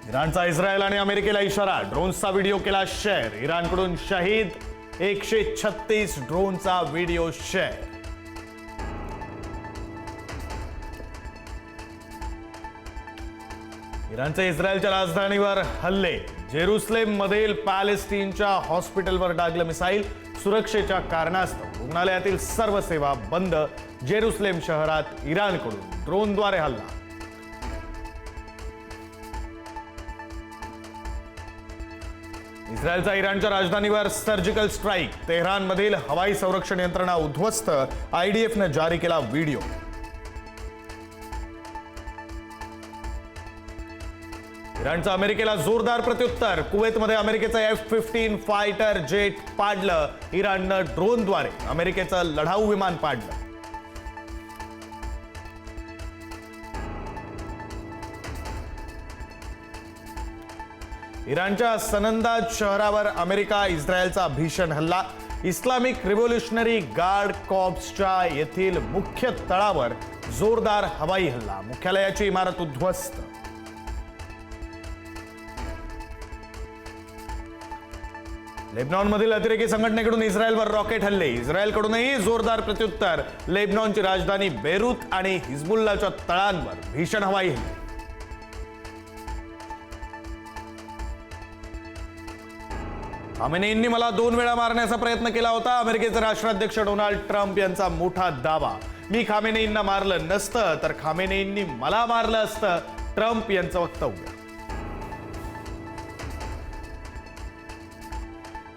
इराणचा इस्रायल आणि अमेरिकेला इशारा, ड्रोन्सचा व्हिडिओ केला शेअर. इराणकडून शहीद 136 ड्रोनचा व्हिडिओ शेअर. इराणचे इस्रायलच्या राजधानीवर हल्ले, जेरुसलेम मधील पॅलेस्टीनच्या हॉस्पिटलवर डागलं मिसाईल. सुरक्षेच्या कारणास्तव रुग्णालयातील सर्व सेवा बंद. जेरुसलेम शहरात इराणकडून ड्रोनद्वारे हल्ला. इस्रायलचा इराणच्या राजधानीवर सर्जिकल स्ट्राईक, तेहरानमधील हवाई संरक्षण यंत्रणा उद्ध्वस्त. आयडीएफने जारी केला व्हिडिओ. इराणचं अमेरिकेला जोरदार प्रत्युत्तर, कुवेतमध्ये अमेरिकेचं F-15 फायटर जेट पाडलं. इराणनं ड्रोनद्वारे अमेरिकेचं लढाऊ विमान पाडलं. इराणच्या सनंदाज शहरावर अमेरिका इस्रायलचा भीषण हल्ला. इस्लामिक रिव्होल्युशनरी गार्ड कॉर्प्सच्या येथील मुख्य तळावर जोरदार हवाई हल्ला. मुख्यालयाची इमारत उद्ध्वस्त. लेबनॉनमधील अतिरेकी संघटनेकडून इस्रायलवर रॉकेट हल्ले. इस्रायलकडूनही जोरदार प्रत्युत्तर. लेबनॉनची राजधानी बेरूत आणि हिजबुल्लाच्या तळांवर भीषण हवाई हल्ले. खामेनेईंनी मला 2 वेळा मारण्याचा प्रयत्न केला होता. अमेरिकेचे राष्ट्राध्यक्ष डोनाल्ड ट्रम्प यांचा मोठा दावा. मी खामेनेईंना मारलं नसतं तर खामेनेईंनी मला मारलं असतं. ट्रम्प यांचं वक्तव्य.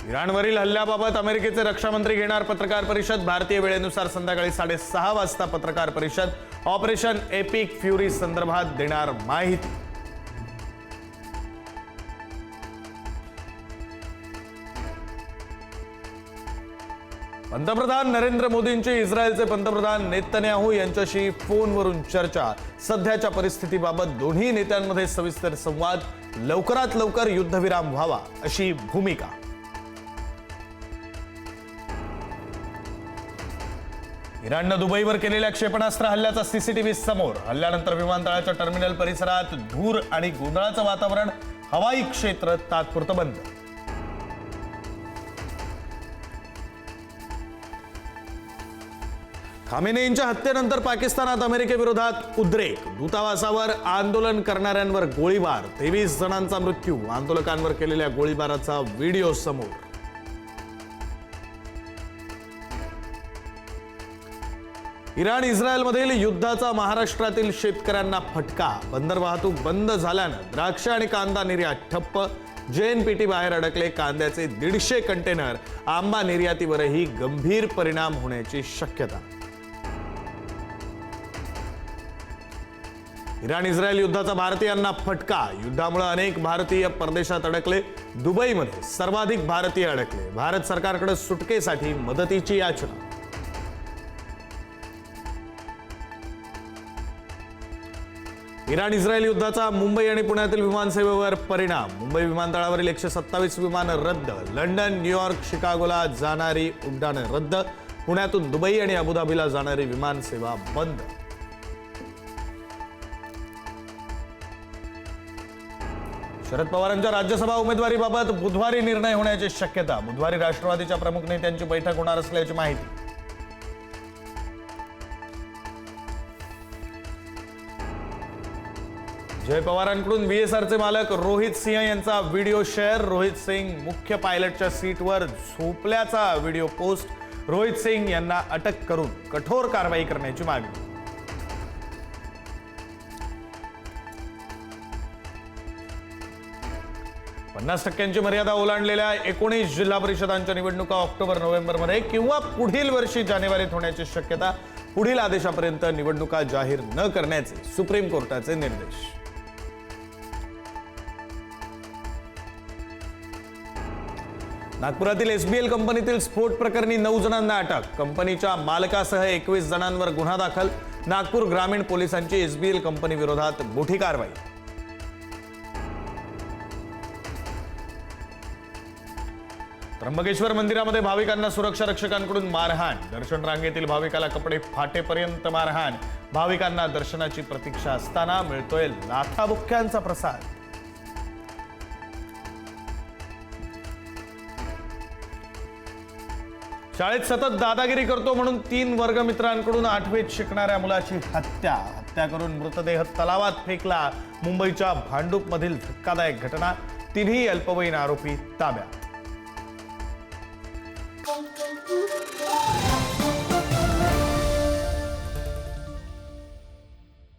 इराणवरील हल्ल्याबाबत अमेरिकेचे रक्षामंत्री घेणार पत्रकार परिषद. भारतीय वेळेनुसार संध्याकाळी 6:30 वाजता पत्रकार परिषद. ऑपरेशन एपिक फ्युरी संदर्भात देणार माहिती. पंतप्रधान नरेंद्र मोदींची इस्रायलचे पंतप्रधान नेतन्याहू यांच्याशी फोनवरून चर्चा. सध्याच्या परिस्थितीबाबत दोन्ही नेत्यांमध्ये सविस्तर संवाद. लवकरात लवकर युद्धविराम व्हावा अशी भूमिका. इराणनं दुबईवर केलेल्या क्षेपणास्त्र हल्ल्याचा सीसीटीव्ही समोर. हल्ल्यानंतर विमानतळाच्या टर्मिनल परिसरात धूर आणि गोंधळाचं वातावरण. हवाई क्षेत्र तात्पुरतं बंद. खामेनेईंच्या हत्येनंतर पाकिस्तानात अमेरिकेविरोधात उद्रेक. दूतावासावर आंदोलन करणाऱ्यांवर गोळीबार. 23 जणांचा मृत्यू. आंदोलकांवर केलेल्या गोळीबाराचा व्हिडिओ समोर. इराण इस्रायलमधील युद्धाचा महाराष्ट्रातील शेतकऱ्यांना फटका. बंदर वाहतूक बंद झाल्यानं द्राक्ष आणि कांदा निर्यात ठप्प. JNPT बाहेर अडकले कांद्याचे 150 कंटेनर. आंबा निर्यातीवरही गंभीर परिणाम होण्याची शक्यता. इराण इस्रायल युद्धाचा भारतीयांना फटका. युद्धामुळे अनेक भारतीय परदेशात अडकले. दुबईमध्ये सर्वाधिक भारतीय अडकले. भारत सरकारकडे सुटकेसाठी मदतीची याचना. इराण इस्रायल युद्धाचा मुंबई आणि पुण्यातील विमानसेवेवर परिणाम. मुंबई विमानतळावरील 127 विमानं रद्द. लंडन, न्यूयॉर्क, शिकागोला जाणारी उड्डाणं रद्द. पुण्यातून दुबई आणि अबुधाबीला जाणारी विमानसेवा बंद. शरद पवारांच्या राज्यसभा उमेदवारीबाबत बुधवारी निर्णय होण्याची शक्यता. बुधवारी राष्ट्रवादीच्या प्रमुख नेत्यांची बैठक होणार असल्याची माहिती. जय पवारांकडून VSRचे मालक रोहित सिंह यांचा व्हिडिओ शेअर. रोहित सिंग मुख्य पायलटच्या सीटवर झोपल्याचा व्हिडिओ पोस्ट. रोहित सिंग यांना अटक करून कठोर कारवाई करण्याची मागणी. पन्नास टक्क्यांची मर्यादा ओलांडलेल्या 19 जिल्हा परिषदांच्या निवडणुका ऑक्टोबर-नोव्हेंबरमध्ये किंवा पुढील वर्षी जानेवारीत होण्याची शक्यता. पुढील आदेशापर्यंत निवडणुका जाहीर न करण्याचे सुप्रीम कोर्टाचे निर्देश. नागपुरातील SBL कंपनीतील स्फोट प्रकरणी 9 जणांना अटक. कंपनीच्या मालकासह 21 जणांवर गुन्हा दाखल. नागपूर ग्रामीण पोलिसांची SBL कंपनी विरोधात मोठी कारवाई. त्र्यंबकेश्वर मंदिरामध्ये भाविकांना सुरक्षा रक्षकांकडून मारहाण. दर्शन रांगेतील भाविकाला कपडे फाटेपर्यंत मारहाण. भाविकांना दर्शनाची प्रतीक्षा असताना मिळतोय लाथाबुक्क्यांचा प्रसाद. शाळेत सतत दादागिरी करतो म्हणून 3 वर्गमित्रांकडून 8वीत शिकणाऱ्या मुलाची हत्या करून मृतदेह तलावात फेकला. मुंबईच्या भांडूपमधील धक्कादायक घटना. 3ही अल्पवयीन आरोपी ताब्यात.